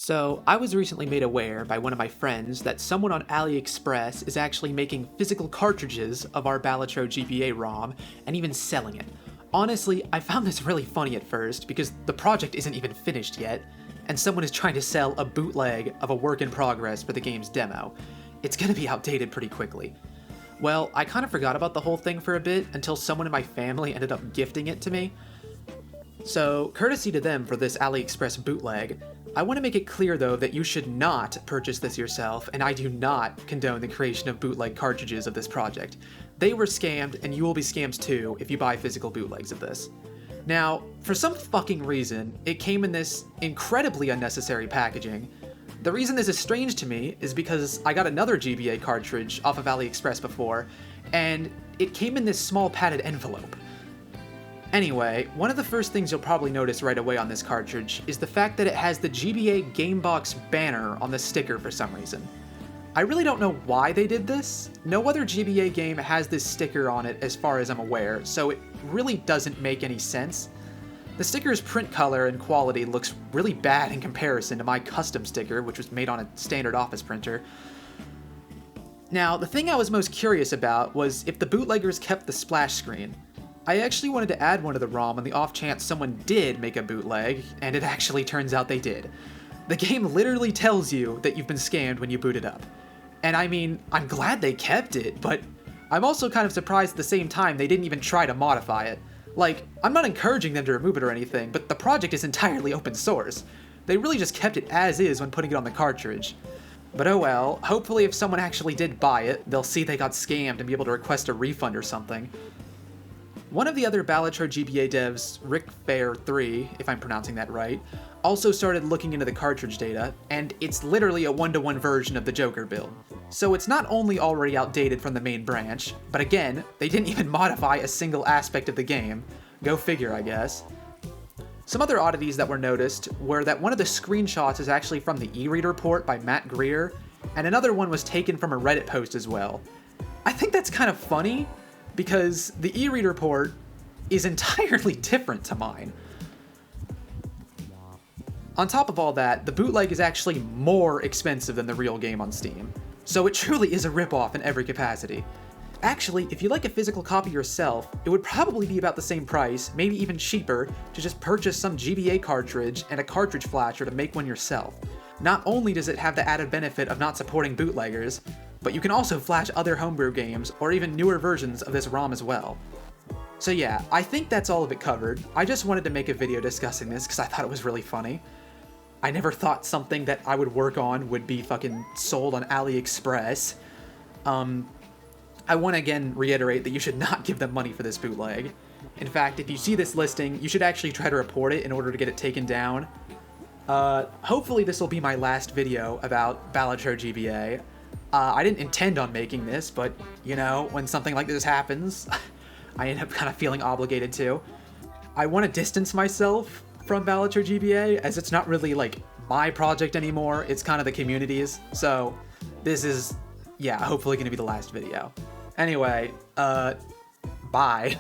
So, I was recently made aware by one of my friends that someone on AliExpress is actually making physical cartridges of our Balatro GBA ROM and even selling it. Honestly, I found this really funny at first because the project isn't even finished yet, and someone is trying to sell a bootleg of a work in progress for the game's demo. It's gonna be outdated pretty quickly. Well, I kind of forgot about the whole thing for a bit until someone in my family ended up gifting it to me. So, courtesy to them for this AliExpress bootleg, I want to make it clear though that you should not purchase this yourself, and I do not condone the creation of bootleg cartridges of this project. They were scammed, and you will be scammed too if you buy physical bootlegs of this. Now, for some fucking reason, it came in this incredibly unnecessary packaging. The reason this is strange to me is because I got another GBA cartridge off of AliExpress before, and it came in this small padded envelope. Anyway, one of the first things you'll probably notice right away on this cartridge is the fact that it has the GBA Gamebox banner on the sticker for some reason. I really don't know why they did this. No other GBA game has this sticker on it as far as I'm aware, so it really doesn't make any sense. The sticker's print color and quality looks really bad in comparison to my custom sticker, which was made on a standard office printer. Now, the thing I was most curious about was if the bootleggers kept the splash screen. I actually wanted to add one to the ROM on the off chance someone did make a bootleg, and it actually turns out they did. The game literally tells you that you've been scammed when you boot it up. And I mean, I'm glad they kept it, but I'm also kind of surprised at the same time they didn't even try to modify it. Like, I'm not encouraging them to remove it or anything, but the project is entirely open source. They really just kept it as is when putting it on the cartridge. But oh well, hopefully if someone actually did buy it, they'll see they got scammed and be able to request a refund or something. One of the other Balatro GBA devs, Rick Fair 3, if I'm pronouncing that right, also started looking into the cartridge data, and it's literally a one-to-one version of the Joker build. So it's not only already outdated from the main branch, but again, they didn't even modify a single aspect of the game. Go figure, I guess. Some other oddities that were noticed were that one of the screenshots is actually from the e-reader port by Matt Greer, and another one was taken from a Reddit post as well. I think that's kind of funny, because the e-reader port is entirely different to mine. On top of all that, the bootleg is actually more expensive than the real game on Steam, so it truly is a ripoff in every capacity. Actually, if you like a physical copy yourself, it would probably be about the same price, maybe even cheaper, to just purchase some GBA cartridge and a cartridge flasher to make one yourself. Not only does it have the added benefit of not supporting bootleggers, but you can also flash other homebrew games or even newer versions of this ROM as well. So yeah, I think that's all of it covered. I just wanted to make a video discussing this because I thought it was really funny. I never thought something that I would work on would be fucking sold on AliExpress. I want to again reiterate that you should not give them money for this bootleg. In fact, if you see this listing, you should actually try to report it in order to get it taken down. Hopefully this will be my last video about Balatro GBA. I didn't intend on making this, but, you know, when something like this happens, I end up kind of feeling obligated to. I want to distance myself from Balatro GBA, as it's not really, like, my project anymore, it's kind of the community's, so this is, yeah, hopefully gonna be the last video. Anyway, bye.